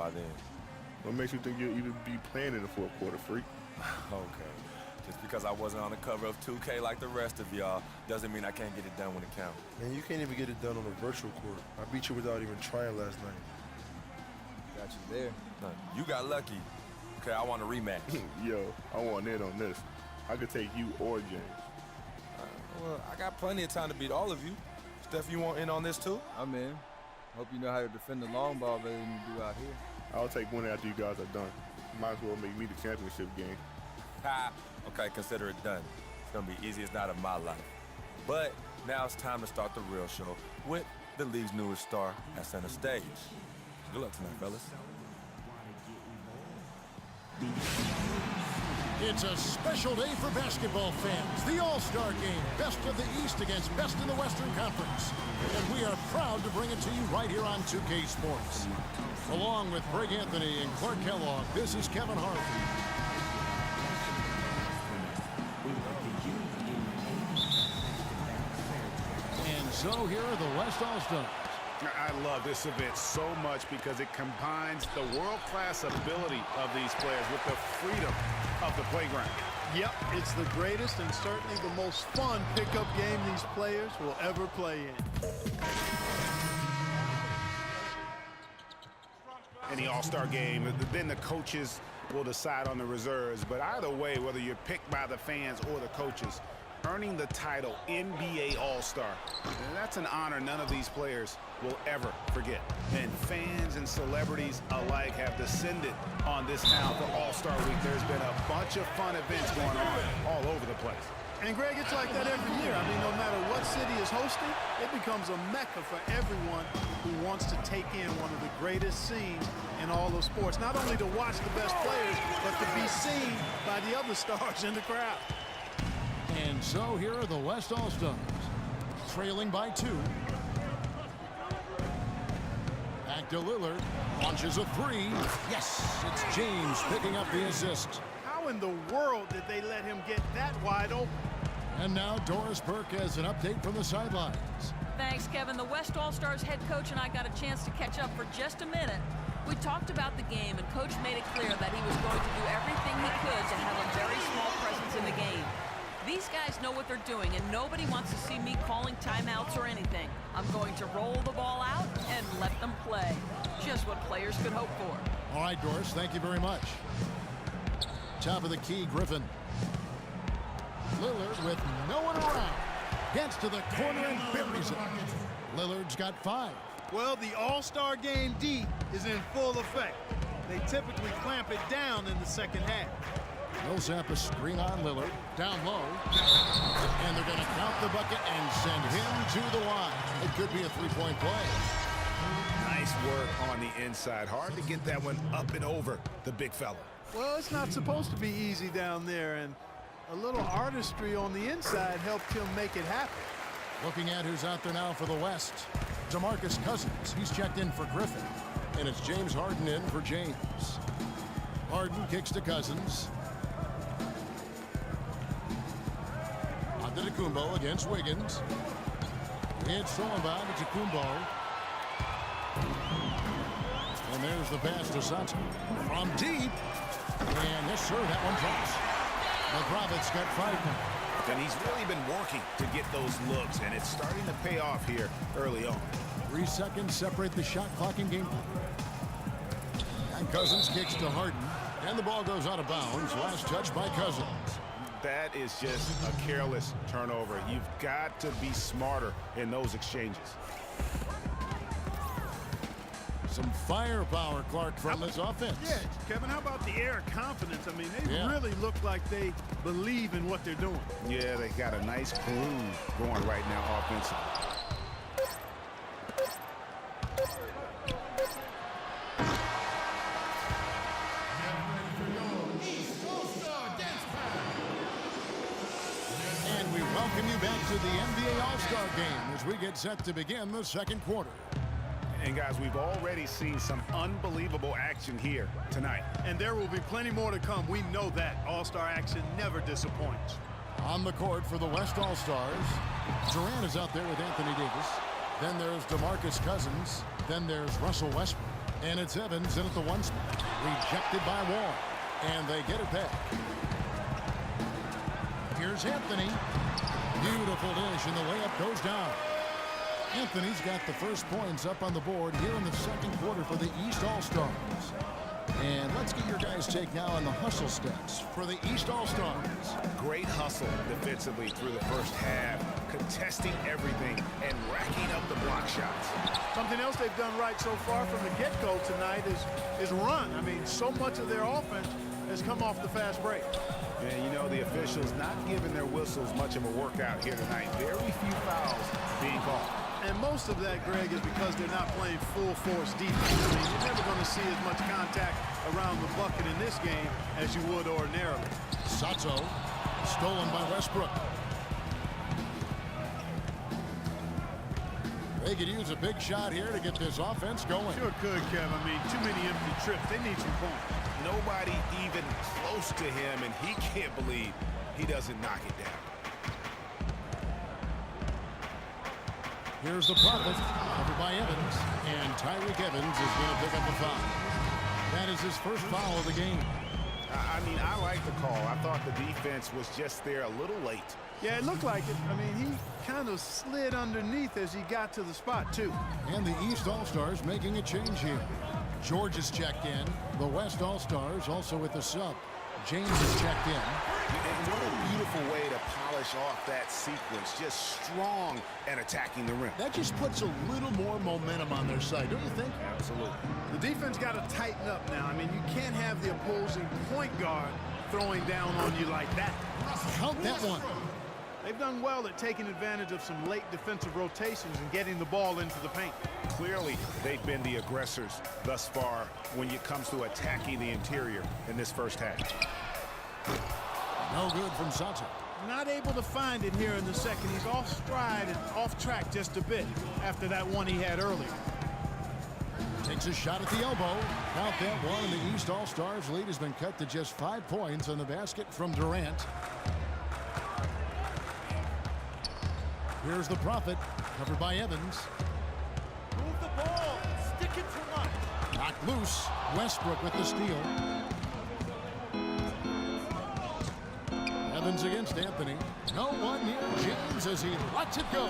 by then. What makes you think you'll even be playing in the fourth quarter, freak? Okay. Just because I wasn't on the cover of 2K like the rest of y'all doesn't mean I can't get it done when it counts. Man, you can't even get it done on a virtual court. I beat you without even trying last night. Got you there. No, you got lucky. Okay, I want a rematch. Yo, I want in on this. I could take you or James. Well, I got plenty of time to beat all of you. Steph, you want in on this too? I'm in. Hope you know how to defend the long ball better than you do out here. I'll take one after you guys are done. Might as well make me the championship game. Ha! Okay, consider it done. It's gonna be easiest night of my life. But now it's time to start the real show with the league's newest star at center stage. Good luck tonight, fellas. It's a special day for basketball fans. The All-Star Game, best of the East against best in the Western Conference. And we are proud to bring it to you right here on 2K Sports. Along with Greg Anthony and Clark Kellogg, this is Kevin Harvey. And so here are the West All-Stars. I love this event so much because it combines the world-class ability of these players with the freedom of the playground. Yep, it's the greatest and certainly the most fun pickup game these players will ever play in. In the All-Star game, then the coaches will decide on the reserves. But either way, whether you're picked by the fans or the coaches, earning the title NBA All-Star, that's an honor none of these players will ever forget. And fans and celebrities alike have descended on this town for All-Star Week. There's been a bunch of fun events going on all over the place. And Greg, it's like that every year. I mean, no matter what city is hosting, it becomes a mecca for everyone who wants to take in one of the greatest scenes in all of sports. Not only to watch the best players, but to be seen by the other stars in the crowd. And so here are the West All-Stars, trailing by 2. Back to Lillard, launches a 3. Yes, it's James picking up the assist. How in the world did they let him get that wide open? And now Doris Burke has an update from the sidelines. Thanks, Kevin. The West All-Stars head coach and I got a chance to catch up for just a minute. We talked about the game, and Coach made it clear that he was going to do everything he could to have a very small presence in the game. These guys know what they're doing, and nobody wants to see me calling timeouts or anything. I'm going to roll the ball out and let them play. Just what players could hope for. All right, Doris, thank you very much. Top of the key, Griffin. Lillard with no one around. Gets to the corner and buries it. Lillard's got 5. Well, the All-Star Game D is in full effect. They typically clamp it down in the second half. Millsap a screen on Lillard, down low. And they're going to count the bucket and send him to the line. It could be a 3-point play. Nice work on the inside. Hard to get that one up and over the big fella. Well, it's not supposed to be easy down there, and a little artistry on the inside helped him make it happen. Looking at who's out there now for the West. DeMarcus Cousins, he's checked in for Griffin. And it's James Harden in for James. Harden kicks to Cousins. Antetokounmpo against Wiggins. It's thrown by to Kumbo. And there's the pass to Sutton. From deep. And yes, sir, that one drops. The Prophets got 5 now. And he's really been working to get those looks, and it's starting to pay off here early on. 3 seconds separate the shot clock and game clock. And Cousins kicks to Harden. And the ball goes out of bounds. Last touch by Cousins. That is just a careless turnover. You've got to be smarter in those exchanges. Some firepower, Clark, from this offense. Yeah, Kevin, how about the air of confidence? I mean, they Yeah. really look like they believe in what they're doing. Yeah, they got a nice groove going right now offensively. And we welcome you back to the NBA All-Star Game as we get set to begin the second quarter. And guys, we've already seen some unbelievable action here tonight. And there will be plenty more to come. We know that. All-Star action never disappoints. On the court for the West All-Stars, Durant is out there with Anthony Davis. Then there's DeMarcus Cousins. Then there's Russell Westbrook. And it's Evans in at the 1 spot. Rejected by Wall. And they get it back. Here's Anthony. Beautiful dish, and the layup goes down. Anthony's got the first points up on the board here in the second quarter for the East All-Stars. And let's get your guys' take now on the hustle stats for the East All-Stars. Great hustle defensively through the first half, contesting everything and racking up the block shots. Something else they've done right so far from the get-go tonight is run. I mean, so much of their offense has come off the fast break. And you know, the officials not giving their whistles much of a workout here tonight. Very few fouls being called. And most of that, Greg, is because they're not playing full-force defense. I mean, you're never going to see as much contact around the bucket in this game as you would ordinarily. Sato, stolen by Westbrook. They could use a big shot here to get this offense going. Sure could, Kev. I mean, too many empty trips. They need some points. Nobody even close to him, and he can't believe he doesn't knock it down. Here's the Prophet, covered by Evans, and Tyreek Evans is going to pick up the foul. That is his first foul of the game. I mean, I like the call. I thought the defense was just there a little late. Yeah, it looked like it. I mean, he kind of slid underneath as he got to the spot, too. And the East All-Stars making a change here. George is checked in. The West All-Stars also with the sub. James is checked in. And what a beautiful way to polish off that sequence. Just strong and attacking the rim. That just puts a little more momentum on their side, don't you think? Absolutely. The defense got to tighten up now. I mean, you can't have the opposing point guard throwing down on you like that. Count that one. They've done well at taking advantage of some late defensive rotations and getting the ball into the paint. Clearly, they've been the aggressors thus far when it comes to attacking the interior in this first half. No good from Sato. Not able to find it here in the second. He's off stride and off track just a bit after that one he had earlier. Takes a shot at the elbow. Count that one, and the East All-Stars lead has been cut to just 5 points on the basket from Durant. Here's the Prophet, covered by Evans. Move the ball. Stick it to one. Knocked loose. Westbrook with the steal. Evans against Anthony. No one near James as he lets it go.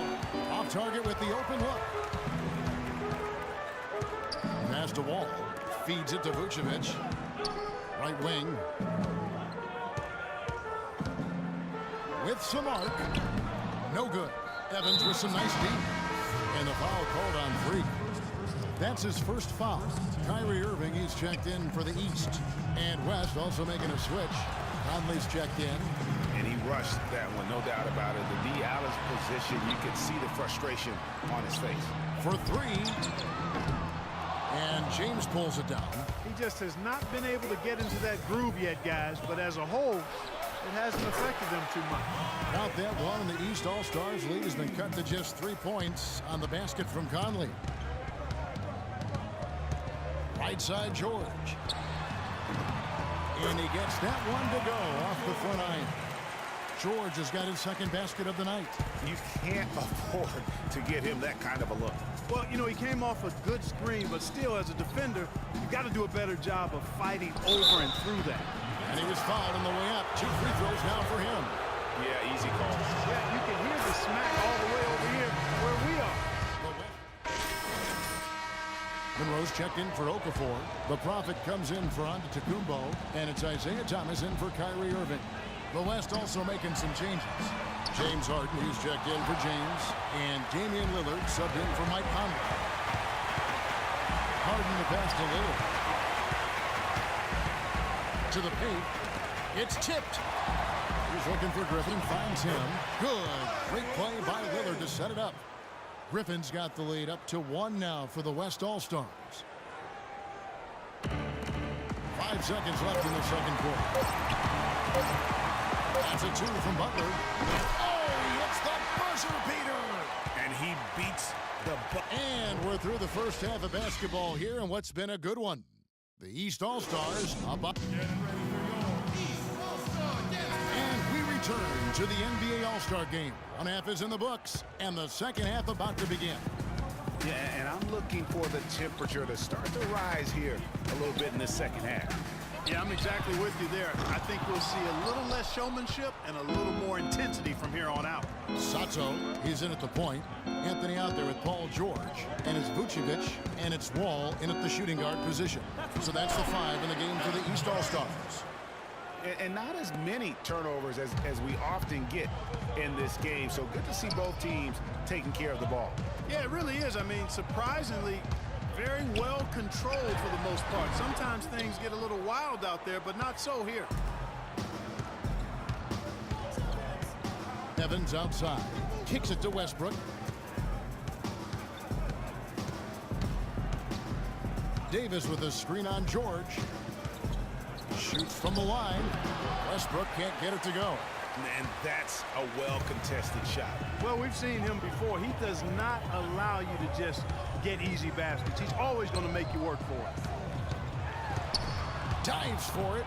Off target with the open look. Pass to Wall. Feeds it to Vucevic. Right wing. With some arc. No good. Evans with some nice deep. And the foul called on Freak. That's his first foul. Kyrie Irving, he's checked in for the East. And West also making a switch. Conley's checked in. And he rushed that one, no doubt about it. The D. Allen's position, you could see the frustration on his face. For 3. And James pulls it down. He just has not been able to get into that groove yet, guys. But as a whole, it hasn't affected them too much. Count that one, and the East All-Stars lead has been cut to just 3 points on the basket from Conley. Right side, George. And he gets that one to go off the front iron. George has got his second basket of the night. You can't afford to give him that kind of a look. Well, you know, he came off a good screen, but still, as a defender, you've got to do a better job of fighting over and through that. And he was fouled on the way up. 2 free throws now for him. Yeah, easy call. Yeah, you can hear the smack all the way over here where we are. Monroe's checked in for Okafor. The Prophet comes in for Antetokounmpo. And it's Isaiah Thomas in for Kyrie Irving. The West also making some changes. James Harden, he's checked in for James. And Damian Lillard subbed in for Mike Conley. Harden the pass to Lillard. To the paint. It's tipped. He's looking for Griffin, finds him. Good. Great play by Lillard to set it up. Griffin's got the lead up to 1 now for the West All-Stars. 5 seconds left in the second quarter. That's a 2 from Butler. Oh, he hits the buzzer beater. And he beats the And we're through the first half of basketball here in what's been a good one. The East All-Stars up. And we return to the NBA All-Star Game. One half is in the books, and the second half about to begin. Yeah, and I'm looking for the temperature to start to rise here a little bit in the second half. Yeah, I'm exactly with you there. I think we'll see a little less showmanship and a little more intensity from here on out. Sato, he's in at the point. Anthony out there with Paul George. And it's Vucevic, and it's Wall in at the shooting guard position. So that's the 5 in the game for the East All-Stars. And not as many turnovers as we often get in this game. So good to see both teams taking care of the ball. Yeah, it really is. I mean, surprisingly, very well controlled for the most part. Sometimes things get a little wild out there, but not so here. Evans outside. Kicks it to Westbrook. Davis with a screen on George. Shoots from the line. Westbrook can't get it to go. And that's a well-contested shot. Well, we've seen him before. He does not allow you to just get easy baskets. He's always going to make you work for it. Dives for it.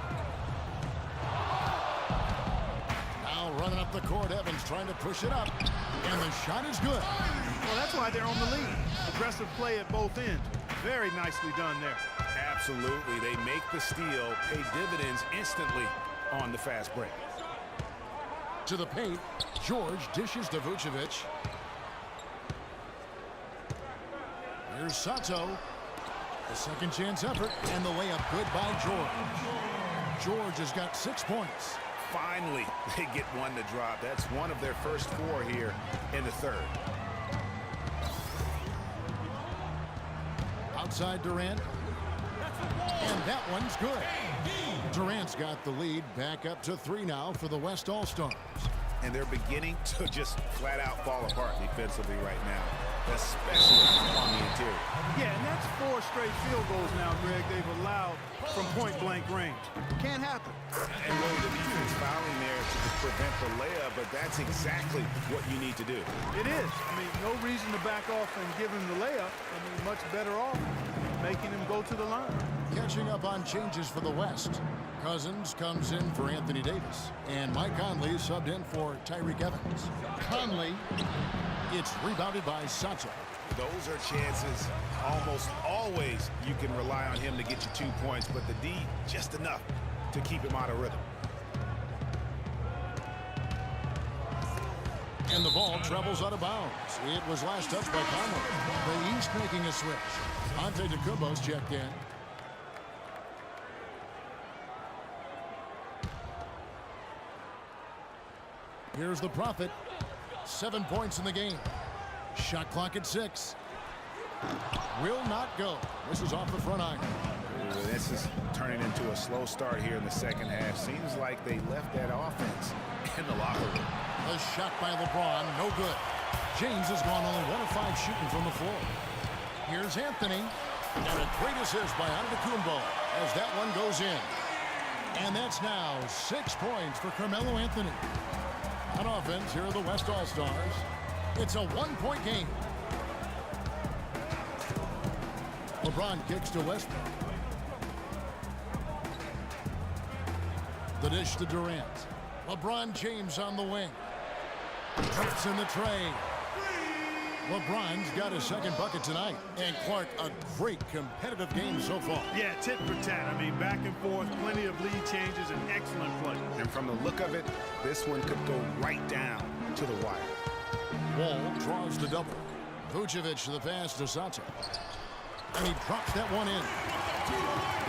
Now running up the court, Evans trying to push it up. And the shot is good. Well, that's why they're on the lead. Aggressive play at both ends. Very nicely done there. Absolutely. They make the steal, pay dividends instantly on the fast break. To the paint, George dishes to Vucevic. Here's Sato. A second chance effort, and the layup good by George. George has got 6 points. Finally, they get one to drop. That's one of their first 4 here in the third. Outside Durant. And that one's good. Durant's got the lead back up to 3 now for the West All-Stars. And they're beginning to just flat out fall apart defensively right now, especially on the interior. Yeah, and that's 4 straight field goals now, Greg, they've allowed from point-blank range. Can't happen. And really the defense fouling there to prevent the layup, but that's exactly what you need to do. It is. I mean, no reason to back off and give him the layup. I mean, much better off making him go to the line. Catching up on changes for the West. Cousins comes in for Anthony Davis. And Mike Conley is subbed in for Tyreek Evans. Conley, it's rebounded by Sato. Those are chances almost always you can rely on him to get you 2 points, but the D just enough to keep him out of rhythm. And the ball travels out of bounds. It was last touched by Conley. The East making a switch. Antetokounmpo's checked in. Here's the Prophet. 7 points in the game. Shot clock at 6. Will not go. This is off the front iron. Ooh, this is turning into a slow start here in the second half. Seems like they left that offense in the locker room. A shot by LeBron, no good. James has gone only 1 of 5 shooting from the floor. Here's Anthony. And a great assist by Antetokounmpo as that one goes in. And that's now 6 points for Carmelo Anthony. On offense, here are the West All-Stars. It's a 1-point game. LeBron kicks to Westbrook. The dish to Durant. LeBron James on the wing. Drops in the tray. LeBron's got his second bucket tonight. And Clark, a great competitive game so far. Yeah, tit for tat. I mean, back and forth, plenty of lead changes, and excellent play. And from the look of it, this one could go right down to the wire. Wall draws the double. Vucevic to the pass to Sato. And he drops that one in.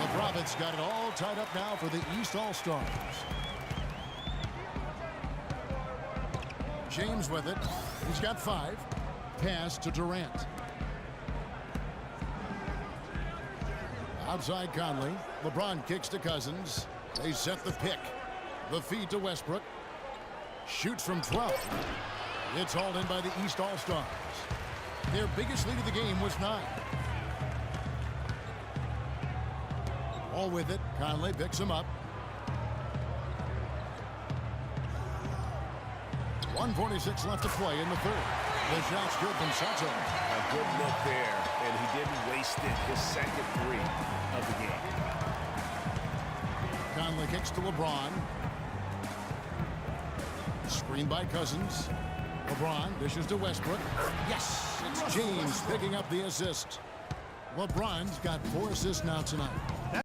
The Prophets got it all tied up now for the East All-Stars. James with it. He's got 5. Pass to Durant. Outside Conley. LeBron kicks to Cousins. They set the pick. The feed to Westbrook. Shoots from 12. It's hauled in by the East All-Stars. Their biggest lead of the game was 9. All with it. Conley picks him up. 1:46 left to play in the third. The shot's good from Sato. A good look there, and he didn't waste it. His second 3 of the game. Conley kicks to LeBron. Screen by Cousins. LeBron dishes to Westbrook. Yes! James picking up the assist. LeBron's got 4 assists now tonight.